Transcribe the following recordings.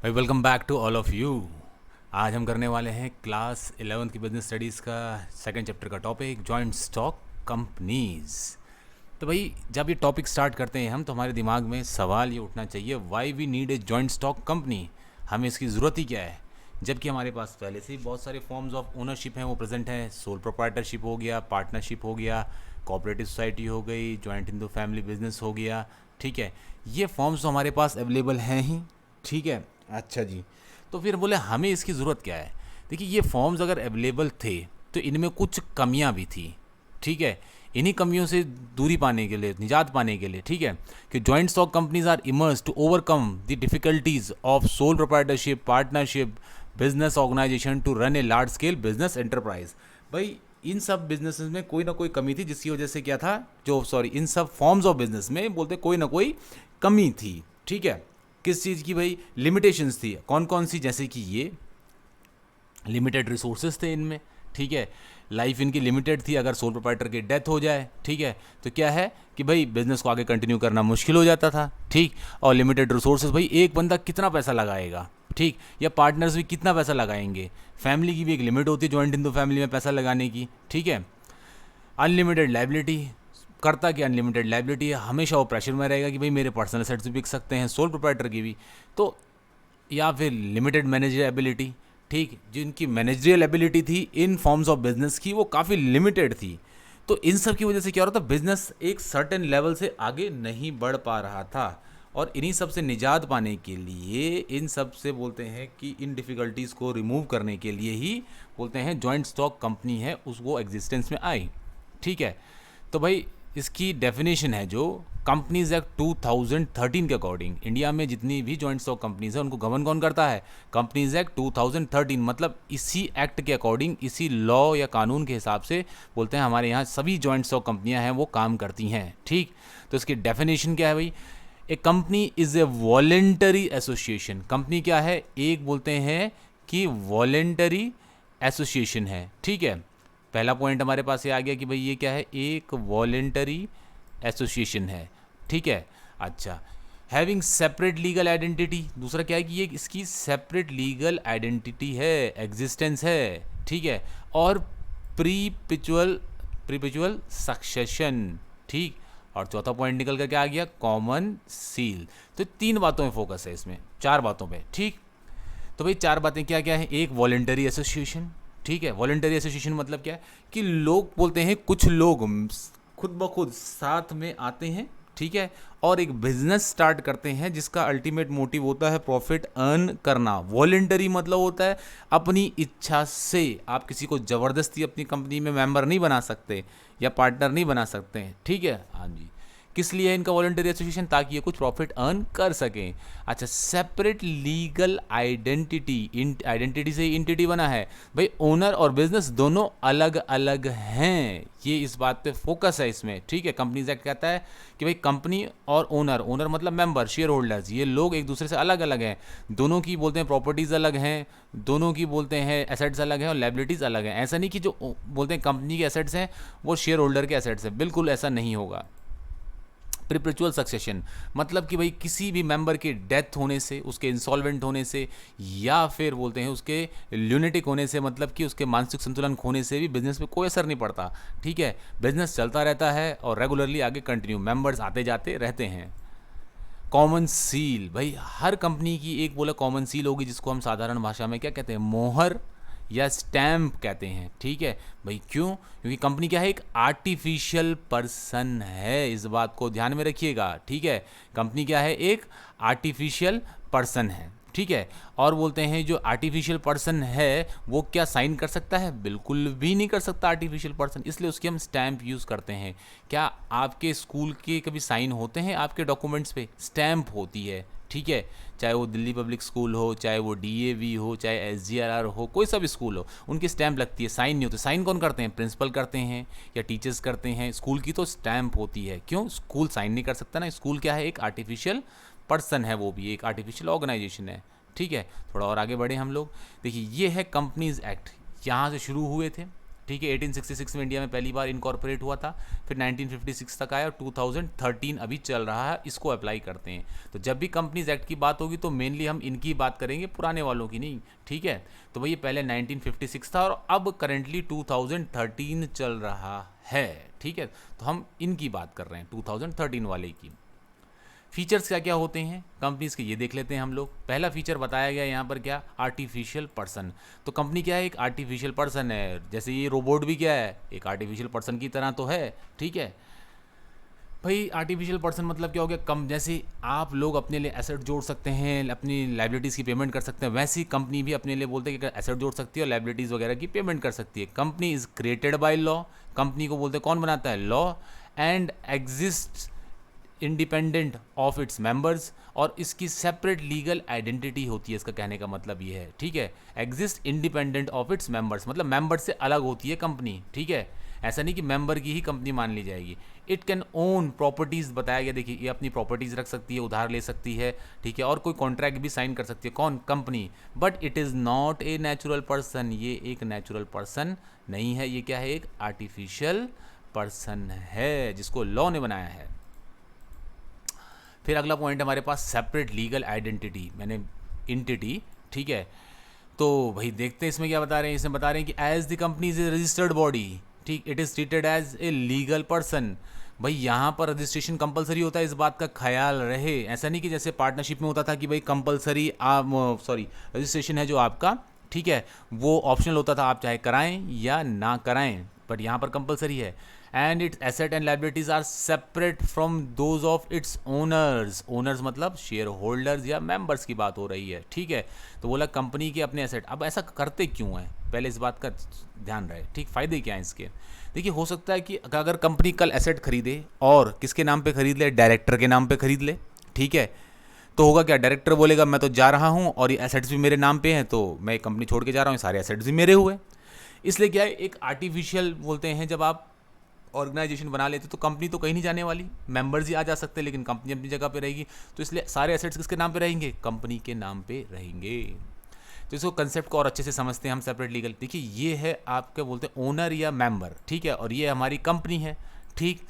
भाई welcome back to all of you. आज हम करने वाले हैं क्लास 11th की बिजनेस स्टडीज़ का सेकंड चैप्टर का टॉपिक जॉइंट स्टॉक कंपनीज़। तो भाई जब ये टॉपिक स्टार्ट करते हैं हम तो हमारे दिमाग में सवाल ये उठना चाहिए, why we need a joint stock company. हमें इसकी ज़रूरत ही क्या है, जबकि हमारे पास पहले से ही बहुत सारे फॉर्म्स ऑफ ओनरशिप हैं वो प्रेजेंट हैं। सोल प्रोप्राइटरशिप हो गया, पार्टनरशिप हो गया, कोऑपरेटिव सोसाइटी हो गई, जॉइंट हिंदू फैमिली बिजनेस हो गया। ठीक है, ये फॉर्म्स तो हमारे पास अवेलेबल हैं ही। ठीक है, अच्छा जी। तो फिर बोले हमें इसकी ज़रूरत क्या है। देखिए, ये फॉर्म्स अगर अवेलेबल थे तो इनमें कुछ कमियां भी थी। ठीक है, इन्हीं कमियों से दूरी पाने के लिए, निजात पाने के लिए, ठीक है, कि joint stock companies are emerge to overcome the difficulties of sole proprietorship, partnership, business organization to run a large scale business enterprise. भाई इन सब बिजनेसेस में कोई ना कोई कमी थी, जिसकी वजह से क्या था, इन सब फॉर्म्स ऑफ बिजनेस में बोलते कोई ना कोई कमी थी। ठीक है, किस चीज़ की भाई, लिमिटेशंस थी। कौन कौन सी, जैसे कि ये लिमिटेड रिसोर्सेज थे इनमें। ठीक है, लाइफ इनकी लिमिटेड थी। अगर सोल प्रोप्राइटर की डेथ हो जाए, ठीक है, तो क्या है कि भाई बिजनेस को आगे कंटिन्यू करना मुश्किल हो जाता था। ठीक, और लिमिटेड रिसोर्सेज, भाई एक बंदा कितना पैसा लगाएगा, ठीक, या पार्टनर्स भी कितना पैसा लगाएंगे। फैमिली की भी एक लिमिट होती है जॉइंट हिंदू फैमिली में पैसा लगाने की। ठीक है, अनलिमिटेड लाइबिलिटी, करता कि अनलिमिटेड लाइबिलिटी है, हमेशा वो प्रेशर में रहेगा कि भाई मेरे पर्सनल एसेट्स भी बिक सकते हैं, सोल प्रोप्राइटर की भी। तो या फिर लिमिटेड मैनेजरियल एबिलिटी, ठीक, जिनकी मैनेजरियल एबिलिटी थी इन फॉर्म्स ऑफ बिजनेस की वो काफ़ी लिमिटेड थी। तो इन सब की वजह से क्या हो रहा था, बिजनेस एक सर्टेन लेवल से आगे नहीं बढ़ पा रहा था। और इन्हीं सब से निजात पाने के लिए, इन सब से बोलते हैं कि इन डिफ़िकल्टीज़ को रिमूव करने के लिए ही बोलते हैं जॉइंट स्टॉक कंपनी है उसको एग्जिस्टेंस में आई। ठीक है, तो भाई इसकी डेफिनेशन है जो कंपनीज एक्ट 2013 के अकॉर्डिंग, इंडिया में जितनी भी जॉइंट स्टॉक कंपनीज है उनको गवर्न कौन करता है, कंपनीज एक्ट 2013। मतलब इसी एक्ट के अकॉर्डिंग, इसी लॉ या कानून के हिसाब से बोलते हैं हमारे यहाँ सभी जॉइंट स्टॉक कंपनियाँ हैं वो काम करती हैं। ठीक, तो इसकी डेफिनेशन क्या है भाई, a company is a voluntary association. Company क्या है, एक बोलते हैं कि वॉलेंटरी एसोसिएशन है। ठीक है, पहला पॉइंट हमारे पास ये आ गया कि भाई ये क्या है, एक वॉलेंटरी एसोसिएशन है। ठीक है, अच्छा, हैविंग सेपरेट लीगल आइडेंटिटी, दूसरा क्या है कि ये इसकी सेपरेट लीगल आइडेंटिटी है, एग्जिस्टेंस है। ठीक है, और प्रीपिचुअल सक्सेशन। ठीक, और चौथा पॉइंट निकल कर क्या आ गया, कॉमन सील। तो तीन बातों में फोकस है इसमें, चार बातों पे। ठीक, तो भाई चार बातें क्या क्या है, एक वॉलेंटरी एसोसिएशन। ठीक है, वॉलेंटरी एसोसिएशन मतलब क्या है कि लोग बोलते हैं, कुछ लोग खुद ब खुद साथ में आते हैं, ठीक है, और एक बिजनेस स्टार्ट करते हैं जिसका अल्टीमेट मोटिव होता है प्रॉफिट अर्न करना। वॉलेंटरी मतलब होता है अपनी इच्छा से, आप किसी को ज़बरदस्ती अपनी कंपनी में मेंबर नहीं बना सकते या पार्टनर नहीं बना सकते हैं। ठीक है, हाँ जी, किस लिए है इनका वॉलंटरी एसोसिएशन, ताकि ये कुछ प्रॉफिट अर्न कर सकें। अच्छा, सेपरेट लीगल आइडेंटिटी, आइडेंटिटी से एंटिटी बना है। भाई ओनर और बिजनेस दोनों अलग अलग हैं, ये इस बात पे फोकस है इसमें। ठीक है, कंपनीज एक्ट कहता है कि भाई कंपनी और ओनर मतलब मेंबर, शेयर होल्डर्स, ये लोग एक दूसरे से अलग अलग हैं। दोनों की बोलते हैं प्रॉपर्टीज़ अलग हैं, दोनों की बोलते हैं एसेट्स अलग हैं और लाइबिलिटीज़ अलग हैं। ऐसा नहीं कि जो बोलते हैं कंपनी के एसेट्स हैं वो शेयर होल्डर के एसेट्स हैं, बिल्कुल ऐसा नहीं होगा। प्रिपरेचुअल सक्सेशन मतलब कि भाई किसी भी मेंबर के डेथ होने से, उसके इंसॉल्वेंट होने से, या फिर बोलते हैं उसके ल्यूनेटिक होने से, मतलब कि उसके मानसिक संतुलन खोने से भी बिजनेस पे कोई असर नहीं पड़ता। ठीक है, बिजनेस चलता रहता है और रेगुलरली आगे कंटिन्यू, मेंबर्स आते जाते रहते हैं। कॉमन सील, भाई हर कंपनी की एक बोला कॉमन सील होगी, जिसको हम साधारण भाषा में क्या कहते हैं, मोहर या स्टैम्प कहते हैं। ठीक है भाई, क्यों, क्योंकि कंपनी क्या है, एक आर्टिफिशियल पर्सन है, इस बात को ध्यान में रखिएगा। ठीक है, कंपनी क्या है, एक आर्टिफिशियल पर्सन है। ठीक है, और बोलते हैं जो आर्टिफिशियल पर्सन है वो क्या साइन कर सकता है, बिल्कुल भी नहीं कर सकता आर्टिफिशियल पर्सन, इसलिए उसकी हम स्टैम्प यूज़ करते हैं। क्या आपके स्कूल के कभी साइन होते हैं, आपके डॉक्यूमेंट्स पे स्टैम्प होती है। ठीक है, चाहे वो दिल्ली पब्लिक स्कूल हो, चाहे वो डीएवी हो, चाहे एसजीआरआर हो, कोई सा भी स्कूल हो, उनकी स्टैम्प लगती है, साइन नहीं होते। साइन कौन करते हैं, प्रिंसिपल करते हैं या टीचर्स करते हैं। स्कूल की तो स्टैम्प होती है, क्यों, स्कूल साइन नहीं कर सकता ना, स्कूल क्या है, एक आर्टिफिशियल पर्सन है, वो भी एक आर्टिफिशियल ऑर्गेनाइजेशन है। ठीक है, थोड़ा और आगे बढ़े हम लोग। देखिए, ये है कंपनीज एक्ट, यहाँ से शुरू हुए थे। ठीक है। 1866 में इंडिया में पहली बार इनकॉर्पोरेट हुआ था, फिर 1956 तक आया और 2013 अभी चल रहा है, इसको अप्लाई करते हैं। तो जब भी कंपनीज एक्ट की बात होगी तो मेनली हम इनकी बात करेंगे, पुराने वालों की नहीं, ठीक है। तो भाई ये पहले 1956 था और अब करेंटली 2013 चल रहा है, ठीक है। तो हम इनकी बात कर रहे हैं 2013 वाले की। फीचर्स क्या क्या होते हैं कंपनीज के, ये देख लेते हैं हम लोग। पहला फीचर बताया गया यहाँ पर क्या, आर्टिफिशियल पर्सन। तो कंपनी क्या है, एक आर्टिफिशियल पर्सन है। जैसे ये रोबोट भी क्या है, एक आर्टिफिशियल पर्सन की तरह तो है, ठीक है भाई। आर्टिफिशियल पर्सन मतलब क्या हो गया, कम जैसे आप लोग अपने लिए एसेट जोड़ सकते हैं, अपनी लाइबिलिटीज़ की पेमेंट कर सकते हैं, वैसी कंपनी भी अपने लिए बोलते हैं कि एसेट जोड़ सकती है और लाइबिलिटीज़ वगैरह की पेमेंट कर सकती है। Company is created by law, company को बोलते हैं कौन बनाता है, law, and exist independent of its members, और इसकी सेपरेट लीगल आइडेंटिटी होती है। इसका कहने का मतलब ये है, ठीक है। Exist independent of its members मतलब मेंबर से अलग होती है कंपनी, ठीक है। ऐसा नहीं कि मेंबर की ही कंपनी मान ली जाएगी। इट कैन ओन प्रॉपर्टीज़ बताया गया, देखिए ये अपनी प्रॉपर्टीज़ रख सकती है, उधार ले सकती है, ठीक है, और कोई कॉन्ट्रैक्ट भी साइन कर सकती है, कौन, company. But it is not a natural person, ये एक नेचुरल पर्सन नहीं है, ये क्या है, एक आर्टिफिशियल पर्सन है जिसको लॉ ने बनाया है। फिर अगला पॉइंट हमारे पास सेपरेट लीगल आइडेंटिटी, मैंने इंटिटी, ठीक है। तो भाई देखते हैं इसमें क्या बता रहे हैं। इसमें बता रहे हैं कि as the company is a registered body, ठीक, it is treated as a legal person. भाई यहाँ पर रजिस्ट्रेशन कंपलसरी होता है, इस बात का ख्याल रहे। ऐसा नहीं कि जैसे पार्टनरशिप में होता था कि भाई कंपलसरी रजिस्ट्रेशन है जो आपका, ठीक है, वो ऑप्शनल होता था, आप चाहे कराएं या ना कराएं, बट यहाँ पर कंपलसरी है। And its asset and liabilities are separate from those of its owners, owners मतलब शेयर होल्डर्स या मेंबर्स की बात हो रही है, ठीक है। तो बोला कंपनी के अपने एसेट, अब ऐसा करते क्यों है, पहले इस बात का ध्यान रहे, ठीक। फ़ायदे क्या हैं इसके, देखिए हो सकता है कि अगर कंपनी कल एसेट खरीदे और किसके नाम पे खरीद ले, डायरेक्टर के नाम पे खरीद ले, ठीक है। तो होगा क्या, डायरेक्टर बोलेगा मैं तो जा रहा हूँ और ये एसेट्स भी मेरे नाम पे हैं, तो मैं कंपनी छोड़ के जा रहा हूँ, सारे एसेट्स भी मेरे हुए। इसलिए क्या है, एक आर्टिफिशियल बोलते हैं, जब आप ऑर्गेनाइजेशन बना लेते तो कंपनी तो कहीं नहीं जाने वाली, मेंबर्स ही आ जा सकते हैं, लेकिन कंपनी अपनी जगह पे रहेगी। तो इसलिए सारे एसेट्स किसके नाम पे रहेंगे, कंपनी के नाम पे रहेंगे। तो इसको कंसेप्ट को और अच्छे से समझते हैं हम, सेपरेट लीगल। देखिए ये है आपके बोलते हैं ओनर या मेंबर, ठीक है, और ये हमारी कंपनी है, ठीक।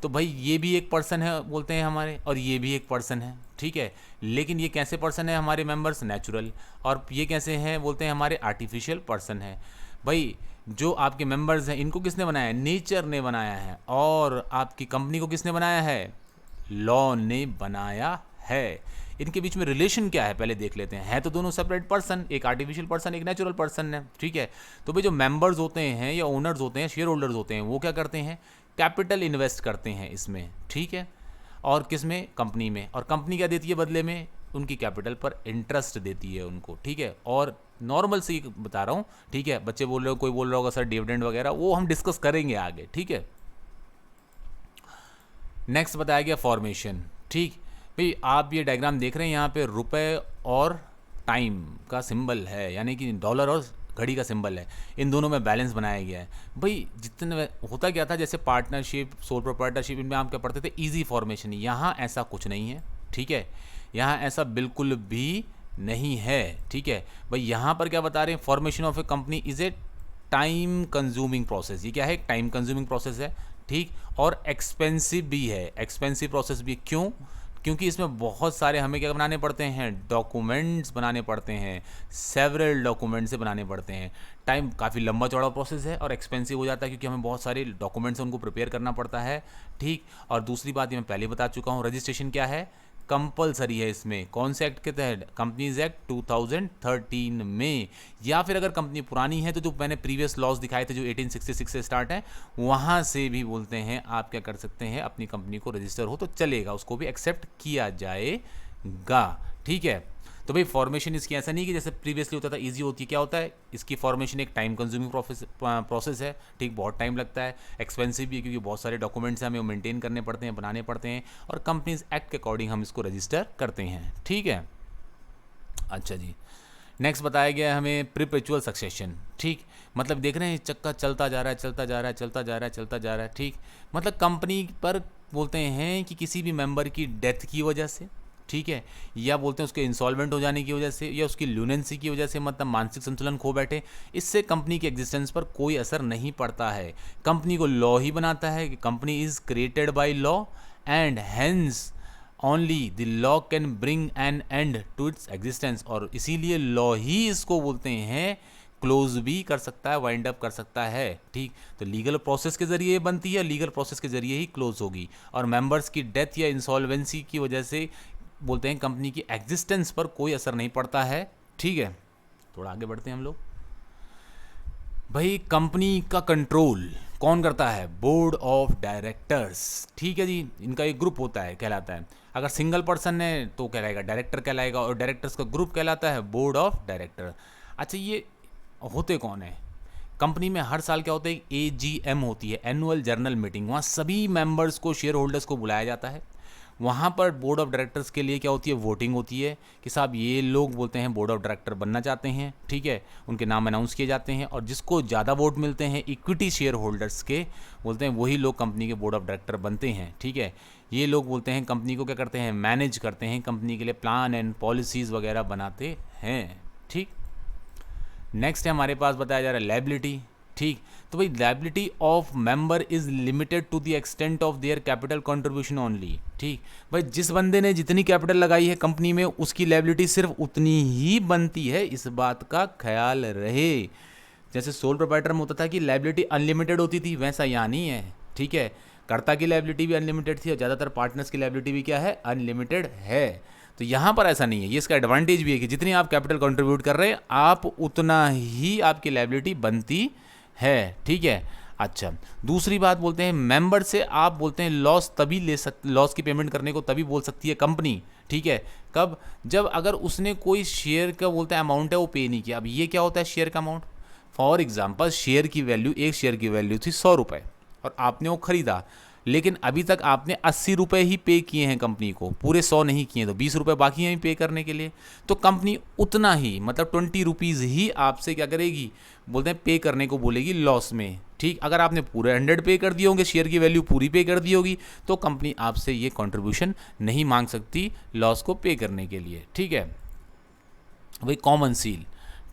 तो भाई ये भी एक पर्सन है बोलते हैं हमारे, और ये भी एक पर्सन है, ठीक है। लेकिन ये कैसे पर्सन है हमारे मेंबर्स, नेचुरल, और ये कैसे हैं बोलते हैं हमारे आर्टिफिशियल पर्सन है। भाई जो आपके मेंबर्स हैं इनको किसने बनाया है, नेचर ने बनाया है, और आपकी कंपनी को किसने बनाया है, लॉ ने बनाया है। इनके बीच में रिलेशन क्या है पहले देख लेते हैं। है तो दोनों सेपरेट पर्सन, एक आर्टिफिशियल पर्सन, एक नेचुरल पर्सन है, ठीक है। तो भाई जो मेंबर्स होते हैं या ओनर्स होते हैं, शेयर होल्डर्स होते हैं, वो क्या करते हैं, कैपिटल इन्वेस्ट करते हैं इसमें, ठीक है, और किस में, कंपनी में। और कंपनी क्या देती है बदले में, उनकी कैपिटल पर इंटरेस्ट देती है उनको, ठीक है। और नॉर्मल से बता रहा हूँ, ठीक है। बच्चे बोल रहे हो, कोई बोल रहा होगा सर डिविडेंड वगैरह, वो हम डिस्कस करेंगे आगे, ठीक है। नेक्स्ट बताया गया फॉर्मेशन, ठीक। भाई आप ये डायग्राम देख रहे हैं, यहाँ पे रुपए और टाइम का सिंबल है, यानी कि डॉलर और घड़ी का सिंबल है, इन दोनों में बैलेंस बनाया गया है। भाई जितने होता क्या था, जैसे पार्टनरशिप, सोल प्रोप्राइटरशिप, इनमें आप क्या पढ़ते थे, इजी फॉर्मेशन। यहाँ ऐसा कुछ नहीं है, ठीक है, यहाँ ऐसा बिल्कुल भी नहीं है, ठीक है। भाई यहाँ पर क्या बता रहे हैं, formation of A company is A time consuming process. ये क्या है, टाइम कंज्यूमिंग प्रोसेस है, ठीक, और एक्सपेंसिव भी है, एक्सपेंसिव प्रोसेस भी। क्यों, क्योंकि इसमें बहुत सारे हमें क्या बनाने पड़ते हैं, डॉक्यूमेंट्स बनाने पड़ते हैं, सेवरल डॉक्यूमेंट्स से बनाने पड़ते हैं। टाइम काफ़ी लंबा चौड़ा प्रोसेस है और एक्सपेंसिव हो जाता है, क्योंकि हमें बहुत सारे डॉक्यूमेंट्स उनको प्रिपेयर करना पड़ता है, ठीक। और दूसरी बात ये मैं पहले बता चुका हूँ, रजिस्ट्रेशन क्या है, कंपलसरी है इसमें। कौन से एक्ट के तहत, कंपनीज एक्ट 2013 में। या फिर अगर कंपनी पुरानी है तो जो मैंने प्रीवियस लॉज दिखाए थे जो 1866 से स्टार्ट है, वहाँ से भी बोलते हैं आप क्या कर सकते हैं, अपनी कंपनी को रजिस्टर हो तो चलेगा, उसको भी एक्सेप्ट किया जाएगा, ठीक है। तो भाई फॉर्मेशन इसकी ऐसा नहीं कि जैसे प्रीवियसली होता था इजी होती है, क्या होता है, इसकी फॉर्मेशन एक टाइम कंज्यूमिंग प्रोसेस है, ठीक, बहुत टाइम लगता है, एक्सपेंसिव भी है, क्योंकि बहुत सारे डॉक्यूमेंट्स हमें मेंटेन करने पड़ते हैं, बनाने पड़ते हैं, और कंपनीज एक्ट के अकॉर्डिंग हम इसको रजिस्टर करते हैं, ठीक है। अच्छा जी, नेक्स्ट बताया गया है हमें परपेचुअल सक्सेशन, ठीक। मतलब देख रहे हैं चक्का चलता जा रहा है, चलता जा रहा है, चलता जा रहा है, चलता जा रहा है, ठीक। मतलब कंपनी पर बोलते हैं कि किसी भी मेंबर की डेथ की वजह से ठीक है, या बोलते हैं उसके इंसॉल्वेंट हो जाने की वजह से या उसकी ल्यूनेंसी की वजह से, मतलब मानसिक संतुलन खो बैठे, इससे कंपनी के एग्जिस्टेंस पर कोई असर नहीं पड़ता है। कंपनी को लॉ ही बनाता है कि company is created by law and hence only the law can bring an end to its existence, और इसीलिए लॉ ही इसको बोलते हैं क्लोज भी कर सकता है, वाइंड अप कर सकता है। ठीक, तो लीगल प्रोसेस के जरिए बनती है, लीगल प्रोसेस के जरिए ही क्लोज होगी, और मेंबर्स की डेथ या इंसॉल्वेंसी की वजह से बोलते हैं कंपनी की एग्जिस्टेंस पर कोई असर नहीं पड़ता है। ठीक है, थोड़ा आगे बढ़ते हैं हम लोग। भाई कंपनी का कंट्रोल कौन करता है? Board of directors. ठीक है जी, इनका एक ग्रुप होता है, कहलाता है, अगर सिंगल पर्सन है तो कहलाएगा डायरेक्टर कहलाएगा, और डायरेक्टर्स का ग्रुप कहलाता है बोर्ड ऑफ डायरेक्टर। अच्छा, ये होते कौन है? कंपनी में हर साल क्या होता है? AGM होती है, एनुअल जनरल मीटिंग। वहाँ सभी मेंबर्स को, शेयर होल्डर्स को बुलाया जाता है। वहाँ पर बोर्ड ऑफ डायरेक्टर्स के लिए क्या होती है? वोटिंग होती है कि साहब ये लोग बोलते हैं बोर्ड ऑफ डायरेक्टर बनना चाहते हैं। ठीक है, उनके नाम अनाउंस किए जाते हैं, और जिसको ज़्यादा वोट मिलते हैं इक्विटी शेयर होल्डर्स के, बोलते हैं वही लोग कंपनी के बोर्ड ऑफ डायरेक्टर बनते हैं। ठीक है, ये लोग बोलते हैं कंपनी को क्या करते हैं? मैनेज करते हैं, कंपनी के लिए प्लान एंड पॉलिसीज़ वगैरह बनाते हैं। ठीक, नेक्स्ट है हमारे पास बताया जा रहा है लायबिलिटी। ठीक, तो भाई liability of member is limited to the extent of their capital contribution only. ठीक, भाई जिस बंदे ने जितनी कैपिटल लगाई है कंपनी में, उसकी लायबिलिटी सिर्फ उतनी ही बनती है, इस बात का ख्याल रहे। जैसे सोल प्रोप्राइटर में होता था कि लायबिलिटी अनलिमिटेड होती थी, वैसा यहाँ नहीं है। ठीक है, कर्ता की लायबिलिटी भी अनलिमिटेड थी, और ज़्यादातर पार्टनर्स की लायबिलिटी भी क्या है? अनलिमिटेड है। तो यहाँ पर ऐसा नहीं है, ये इसका एडवांटेज भी है कि जितनी आप कैपिटल कंट्रीब्यूट कर रहे हैं, आप उतना ही आपकी लायबिलिटी बनती है। ठीक है, अच्छा, दूसरी बात बोलते हैं मेंबर से आप बोलते हैं लॉस तभी लॉस की पेमेंट करने को तभी बोल सकती है कंपनी। ठीक है, कब? जब अगर उसने कोई शेयर का बोलते हैं अमाउंट है वो पे नहीं किया। अब ये क्या होता है शेयर का अमाउंट? फॉर एग्जाम्पल, शेयर की वैल्यू, एक शेयर की वैल्यू थी 100 रुपये, और आपने वो खरीदा, लेकिन अभी तक आपने 80 रुपये ही पे किए हैं कंपनी को, पूरे 100 नहीं किए, तो 20 रुपये बाकी हैं पे करने के लिए। तो कंपनी उतना ही, मतलब 20 रुपीज़ ही आपसे क्या करेगी? बोलते हैं पे करने को बोलेगी लॉस में। ठीक, अगर आपने पूरे 100 पे कर दिए होंगे, शेयर की वैल्यू पूरी पे कर दी होगी, तो कंपनी आपसे ये कंट्रीब्यूशन नहीं मांग सकती लॉस को पे करने के लिए। ठीक है भाई, कॉमन सील।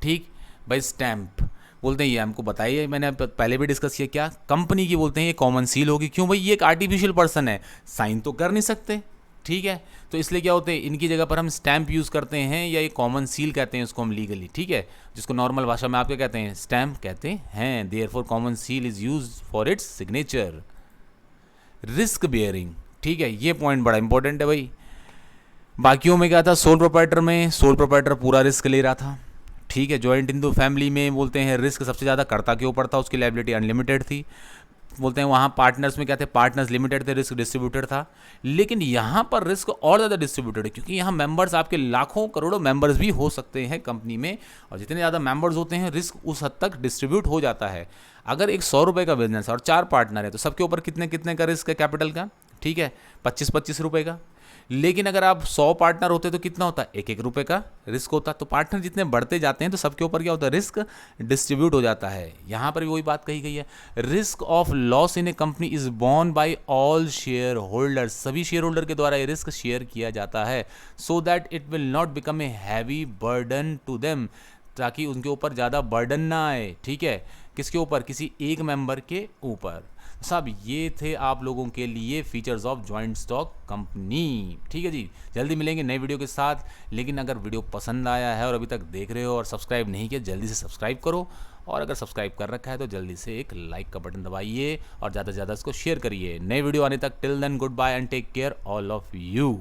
ठीक भाई, स्टैंप बोलते हैं, ये हमको बताइए, मैंने पहले भी डिस्कस किया, क्या कंपनी की बोलते हैं ये कॉमन सील होगी। क्यों भाई? ये एक आर्टिफिशियल पर्सन है, साइन तो कर नहीं सकते। ठीक है, तो इसलिए क्या होते हैं, इनकी जगह पर हम स्टैंप यूज़ करते हैं, या ये कॉमन सील कहते हैं उसको हम लीगली। ठीक है, जिसको नॉर्मल भाषा में आप क्या कहते हैं? स्टैंप कहते हैं। Therefore common seal is use for its signature. Risk bearing. ठीक है, ये पॉइंट बड़ा इंपॉर्टेंट है भाई। बाकियों में क्या था? सोल प्रोप्राइटर में सोल प्रोप्राइटर पूरा रिस्क ले रहा था। ठीक है, जॉइंट इन द फैमिली में बोलते हैं रिस्क सबसे ज़्यादा कर्ता के ऊपर था, उसकी लायबिलिटी अनलिमिटेड थी। बोलते हैं वहाँ पार्टनर्स में क्या थे? पार्टनर्स लिमिटेड थे, रिस्क डिस्ट्रीब्यूटेड था। लेकिन यहाँ पर रिस्क और ज़्यादा डिस्ट्रीब्यूटेड है, क्योंकि यहाँ मेंबर्स आपके लाखों करोड़ों मेंबर्स भी हो सकते हैं कंपनी में, और जितने ज़्यादा मेंबर्स होते हैं रिस्क उस हद तक डिस्ट्रीब्यूट हो जाता है। अगर एक 100 रुपये का बिजनेस है और 4 पार्टनर है, तो सबके ऊपर कितने कितने का रिस्क है कैपिटल का? ठीक है, 25-25 रुपये का। लेकिन अगर आप 100 पार्टनर होते तो कितना होता? 1-1 रुपये का रिस्क होता। तो पार्टनर जितने बढ़ते जाते हैं तो सबके ऊपर क्या होता है? रिस्क डिस्ट्रीब्यूट हो जाता है। यहाँ पर भी वही बात कही गई है, risk of loss in a company is borne by all share holders. सभी शेयर होल्डर के द्वारा ये रिस्क शेयर किया जाता है, so that it will not become a heavy burden to them, ताकि उनके ऊपर ज़्यादा बर्डन ना आए। ठीक है, किसके ऊपर? किसी एक मेंबर के ऊपर। साहब ये थे आप लोगों के लिए features of joint stock company. ठीक है जी, जल्दी मिलेंगे नए वीडियो के साथ। लेकिन अगर वीडियो पसंद आया है और अभी तक देख रहे हो और सब्सक्राइब नहीं किया, जल्दी से सब्सक्राइब करो, और अगर सब्सक्राइब कर रखा है तो जल्दी से एक लाइक का बटन दबाइए और ज़्यादा से ज़्यादा इसको शेयर करिए। नए वीडियो आने तक till then good bye and take care all of you.